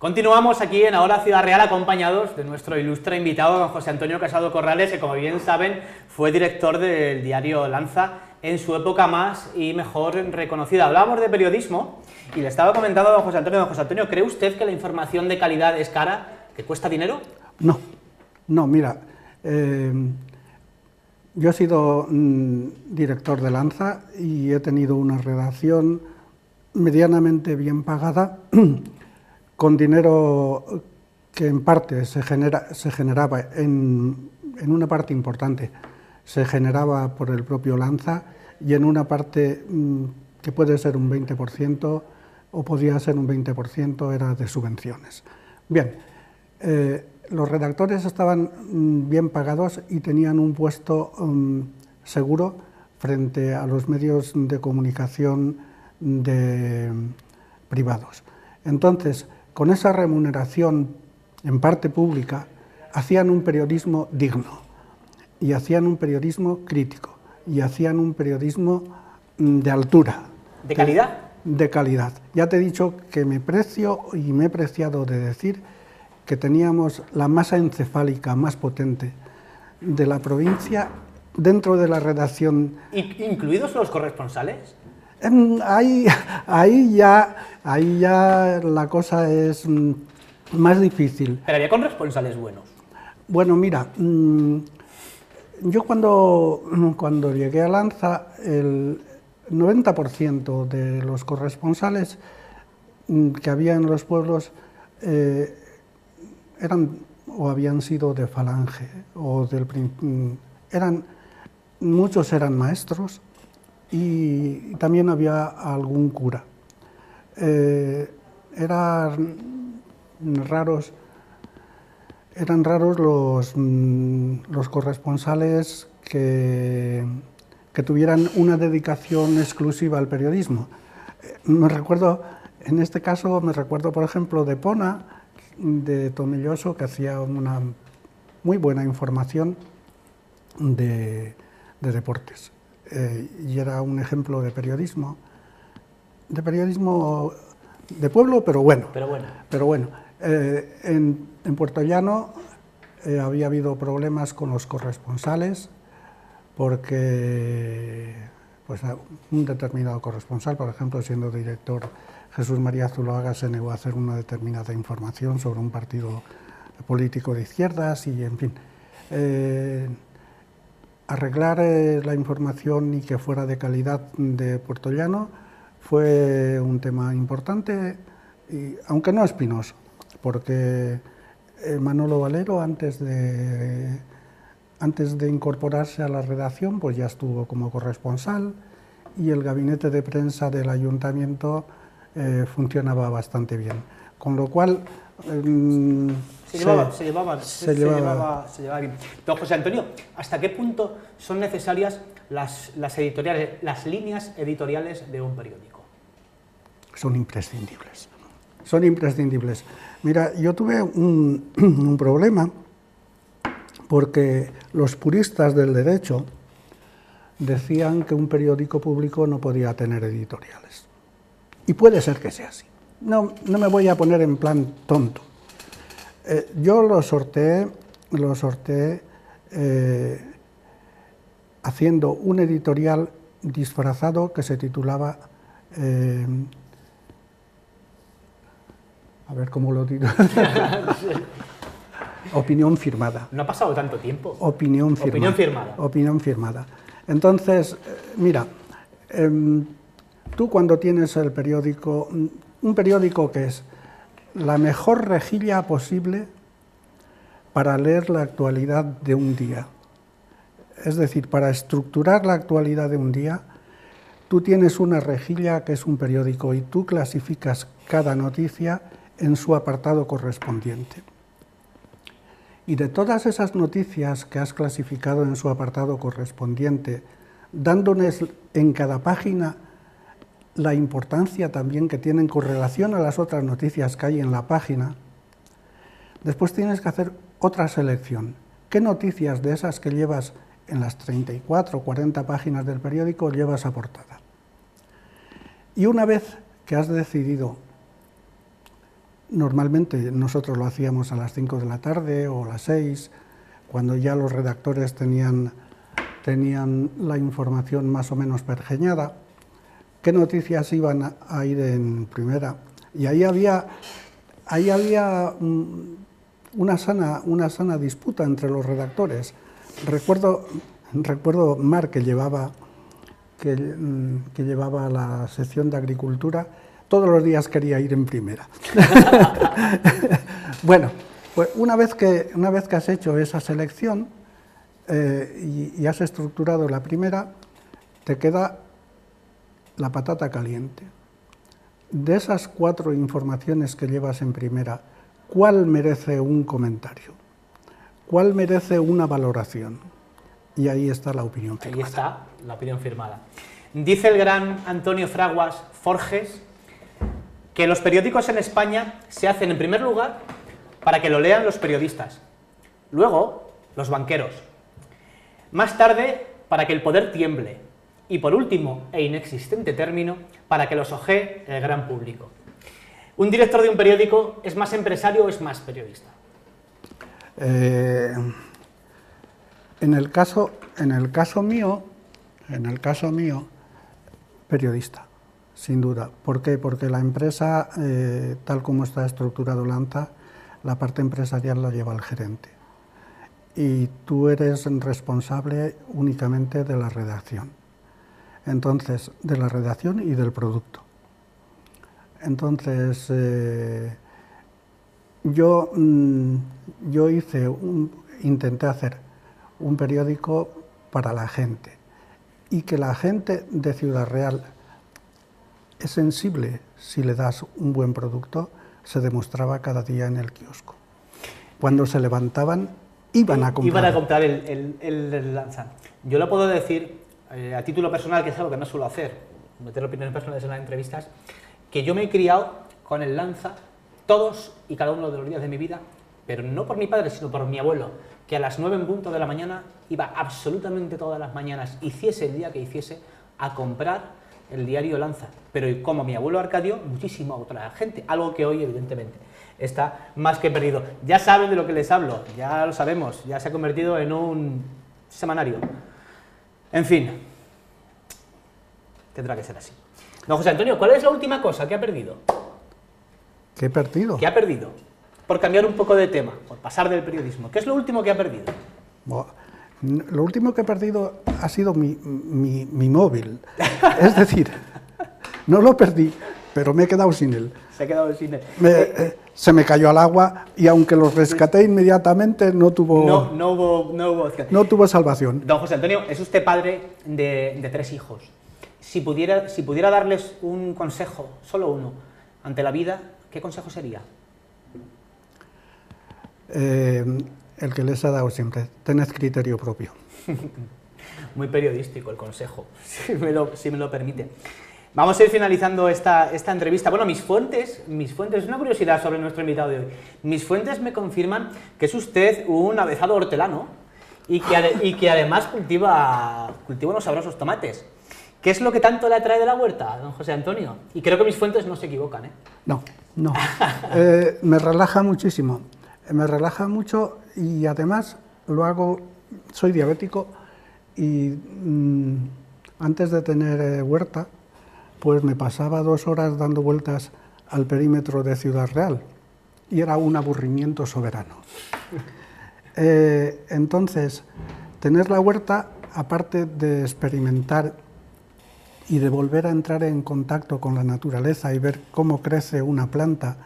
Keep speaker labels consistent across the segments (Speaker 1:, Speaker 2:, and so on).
Speaker 1: Continuamos aquí en Ahora Ciudad Real acompañados de nuestro ilustre invitado, don José Antonio Casado Corrales, que como bien saben fue director del diario Lanza en su época más y mejor reconocida. Hablábamos de periodismo y le estaba comentando a don José Antonio, ¿cree usted que la información de calidad es cara, que cuesta dinero?
Speaker 2: No, mira, yo he sido director de Lanza y he tenido una redacción medianamente bien pagada, con dinero que en parte se generaba, en una parte importante, se generaba por el propio Lanza, y en una parte que puede ser un 20% o podía ser un 20% era de subvenciones. Bien, los redactores estaban bien pagados y tenían un puesto seguro frente a los medios de comunicación privados. Entonces, con esa remuneración, en parte pública, hacían un periodismo digno, y hacían un periodismo crítico, y hacían un periodismo de altura.
Speaker 1: ¿De calidad?
Speaker 2: De calidad. Ya te he dicho que me precio y me he preciado de decir que teníamos la masa encefálica más potente de la provincia dentro de la redacción.
Speaker 1: ¿Incluidos los corresponsales?
Speaker 2: Ahí ya la cosa es más difícil.
Speaker 1: ¿Pero había corresponsales buenos?
Speaker 2: Bueno, mira, yo cuando llegué a Lanza, el 90% de los corresponsales que había en los pueblos eran o habían sido de Falange, o muchos eran maestros, y también había algún cura. Eran raros los corresponsales que tuvieran una dedicación exclusiva al periodismo. En este caso me recuerdo, por ejemplo, de Pona, de Tomelloso, que hacía una muy buena información de deportes. Y era un ejemplo de periodismo de pueblo, pero bueno. En Puerto Llano había habido problemas con los corresponsales, porque pues, un determinado corresponsal, por ejemplo, siendo director, Jesús María Zuloaga, se negó a hacer una determinada información sobre un partido político de izquierdas, y en fin. Arreglar la información y que fuera de calidad de Puerto Llano fue un tema importante, aunque no espinoso, porque Manolo Valero, antes de incorporarse a la redacción, pues ya estuvo como corresponsal, y el gabinete de prensa del ayuntamiento funcionaba bastante bien, con lo cual
Speaker 1: se llevaba bien. Don José Antonio, ¿hasta qué punto son necesarias las líneas editoriales de un periódico?
Speaker 2: Son imprescindibles. Son imprescindibles. Mira, yo tuve un problema, porque los puristas del derecho decían que un periódico público no podía tener editoriales. Y puede ser que sea así. No me voy a poner en plan tonto. Yo lo sorteé haciendo un editorial disfrazado que se titulaba, a ver cómo lo digo, Opinión firmada.
Speaker 1: No ha pasado tanto tiempo.
Speaker 2: Opinión firmada. Entonces, mira, tú cuando tienes el periódico, un periódico que es la mejor rejilla posible para leer la actualidad de un día, es decir, para estructurar la actualidad de un día, tú tienes una rejilla que es un periódico, y tú clasificas cada noticia en su apartado correspondiente. Y de todas esas noticias que has clasificado en su apartado correspondiente, dándoles en cada página la importancia también que tienen con relación a las otras noticias que hay en la página, después tienes que hacer otra selección. ¿Qué noticias de esas que llevas en las 34 o 40 páginas del periódico llevas a portada? Y una vez que has decidido Normalmente nosotros lo hacíamos a las 5 de la tarde o a las 6, cuando ya los redactores tenían la información más o menos pergeñada, qué noticias iban a ir en primera. Y ahí había una sana disputa entre los redactores. Recuerdo Mar, que llevaba la sección de agricultura, todos los días quería ir en primera. Bueno, pues una vez que has hecho esa selección y has estructurado la primera, te queda la patata caliente. De esas 4 informaciones que llevas en primera, ¿cuál merece un comentario? ¿Cuál merece una valoración? Y ahí está la opinión firmada.
Speaker 1: Ahí está la opinión firmada. Dice el gran Antonio Fraguas Forges que los periódicos en España se hacen en primer lugar para que lo lean los periodistas, luego los banqueros, más tarde para que el poder tiemble y por último e inexistente término para que los ojee el gran público. ¿Un director de un periódico es más empresario o es más periodista?
Speaker 2: En el caso mío, periodista, sin duda. ¿Por qué? Porque la empresa, tal como está estructurado Lanza, la parte empresarial la lleva el gerente. Y tú eres responsable únicamente de la redacción. Entonces, de la redacción y del producto. Entonces, yo intenté hacer un periódico para la gente y que la gente de Ciudad Real es sensible si le das un buen producto, se demostraba cada día en el kiosco. Cuando se levantaban, iban a comprar
Speaker 1: el Lanza. Yo lo puedo decir a título personal, que es algo que no suelo hacer, meter opiniones personales en las entrevistas, que yo me he criado con el Lanza todos y cada uno de los días de mi vida, pero no por mi padre, sino por mi abuelo, que a las 9 en punto de la mañana iba absolutamente todas las mañanas, hiciese el día que hiciese, a comprar el diario Lanza. Pero como mi abuelo Arcadio, muchísima otra gente, algo que hoy evidentemente está más que perdido. Ya saben de lo que les hablo, ya lo sabemos, ya se ha convertido en un semanario. En fin, tendrá que ser así. Don José Antonio, ¿cuál es la última cosa que ha perdido?
Speaker 2: ¿Qué he perdido?
Speaker 1: ¿Qué ha perdido? Por cambiar un poco de tema, por pasar del periodismo. ¿Qué es lo último que ha perdido?
Speaker 2: Lo último que he perdido ha sido mi móvil. Es decir, no lo perdí, pero me he quedado sin él.
Speaker 1: Se ha quedado sin él.
Speaker 2: Se me cayó al agua y aunque lo rescaté inmediatamente, no tuvo salvación.
Speaker 1: Don José Antonio, es usted padre de 3 hijos. Si pudiera darles un consejo, solo uno, ante la vida, ¿qué consejo sería?
Speaker 2: El que les ha dado siempre, tened criterio propio.
Speaker 1: Muy periodístico el consejo, si me lo permite. Vamos a ir finalizando esta entrevista. Bueno, mis fuentes, una curiosidad sobre nuestro invitado de hoy. Mis fuentes me confirman que es usted un avezado hortelano y que además cultiva unos sabrosos tomates. ¿Qué es lo que tanto le atrae de la huerta, don José Antonio? Y creo que mis fuentes no se equivocan, ¿eh?
Speaker 2: No. Me relaja muchísimo. Me relaja mucho y además lo hago, soy diabético y antes de tener huerta, pues me pasaba 2 horas dando vueltas al perímetro de Ciudad Real y era un aburrimiento soberano. Entonces, tener la huerta, aparte de experimentar y de volver a entrar en contacto con la naturaleza y ver cómo crece una planta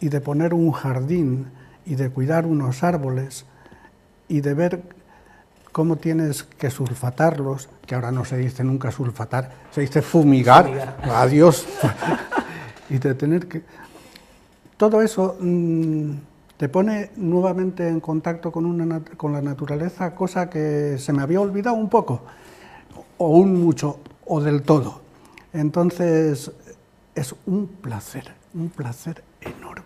Speaker 2: y de poner un jardín y de cuidar unos árboles y de ver cómo tienes que sulfatarlos, que ahora no se dice nunca sulfatar, se dice fumigar. Adiós. Y de tener que... Todo eso te pone nuevamente en contacto con la naturaleza, cosa que se me había olvidado un poco, o un mucho, o del todo. Entonces, es un placer enorme.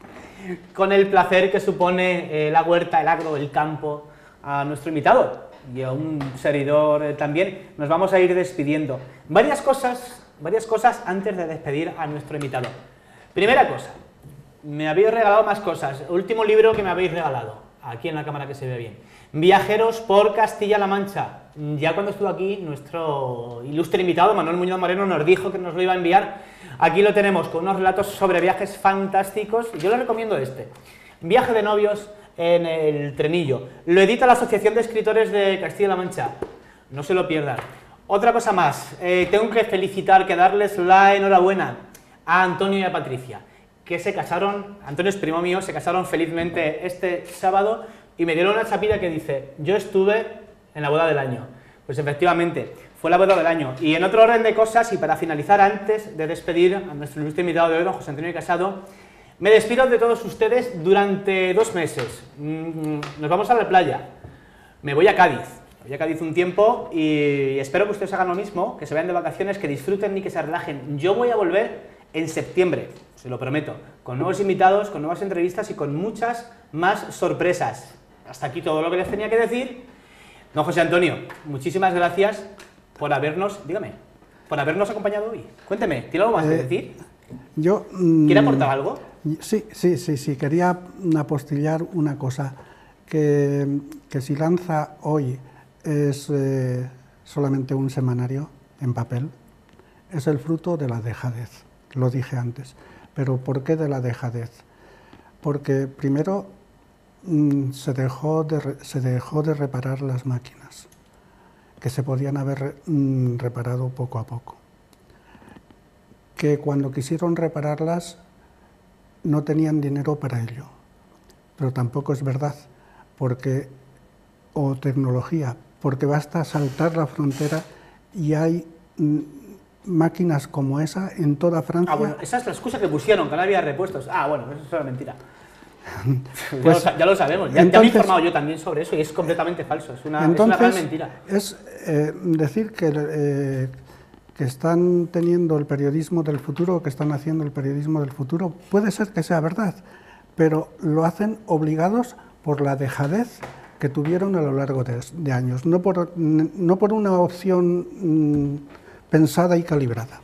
Speaker 1: Con el placer que supone la huerta, el agro, el campo, a nuestro invitado y a un servidor también, nos vamos a ir despidiendo. Varias cosas antes de despedir a nuestro invitado. Primera cosa, me habéis regalado más cosas. Último libro que me habéis regalado, aquí en la cámara que se ve bien. Viajeros por Castilla-La Mancha. Ya cuando estuvo aquí, nuestro ilustre invitado, Manuel Muñoz Moreno, nos dijo que nos lo iba a enviar. Aquí lo tenemos, con unos relatos sobre viajes fantásticos. Yo les recomiendo este. Viaje de novios en el Trenillo. Lo edita la Asociación de Escritores de Castilla-La Mancha. No se lo pierdan. Otra cosa más, tengo que felicitar, que darles la enhorabuena a Antonio y a Patricia, que se casaron. Antonio es primo mío, se casaron felizmente este sábado y me dieron una chapita que dice: yo estuve en la boda del año. Pues efectivamente, fue la boda del año. Y en otro orden de cosas, y para finalizar, antes de despedir a nuestro ilustre invitado de hoy, don José Antonio Casado, me despido de todos ustedes durante 2 meses. Nos vamos a la playa. Me voy a Cádiz. Voy a Cádiz un tiempo y espero que ustedes hagan lo mismo, que se vayan de vacaciones, que disfruten y que se relajen. Yo voy a volver en septiembre, se lo prometo, con nuevos invitados, con nuevas entrevistas y con muchas más sorpresas. Hasta aquí todo lo que les tenía que decir. Don José Antonio, muchísimas gracias por habernos, dígame, por habernos acompañado hoy. Cuénteme, ¿tiene algo más que decir? ¿Quiere aportar algo?
Speaker 2: Sí, quería apostillar una cosa, que si Lanza hoy es solamente un semanario en papel, es el fruto de la dejadez, lo dije antes. ¿Pero por qué de la dejadez? Porque primero se dejó de reparar las máquinas, que se podían haber reparado poco a poco. Que cuando quisieron repararlas no tenían dinero para ello, pero tampoco es verdad, o tecnología, porque basta saltar la frontera y hay máquinas como esa en toda Francia.
Speaker 1: Bueno, esa es la excusa que pusieron, que no había repuestos. Bueno, eso es una mentira. Pues, ya lo sabemos, ya me he informado yo también sobre eso y es completamente falso, es una gran mentira.
Speaker 2: Es decir que están teniendo el periodismo del futuro, que están haciendo el periodismo del futuro, puede ser que sea verdad, pero lo hacen obligados por la dejadez que tuvieron a lo largo de años, no por una opción pensada y calibrada.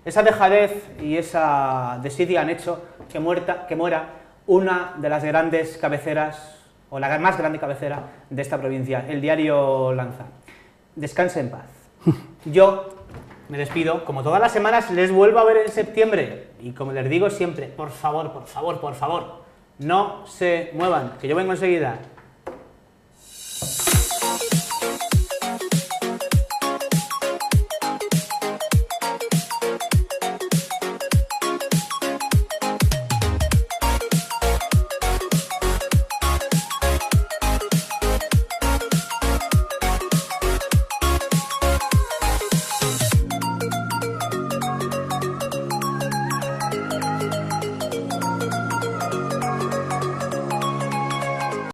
Speaker 1: Esa dejadez y esa desidia han hecho que muera una de las grandes cabeceras, o la más grande cabecera de esta provincia, el diario Lanza. Descanse en paz. Yo me despido, como todas las semanas les vuelvo a ver en septiembre, y como les digo siempre, por favor, no se muevan, que yo vengo enseguida.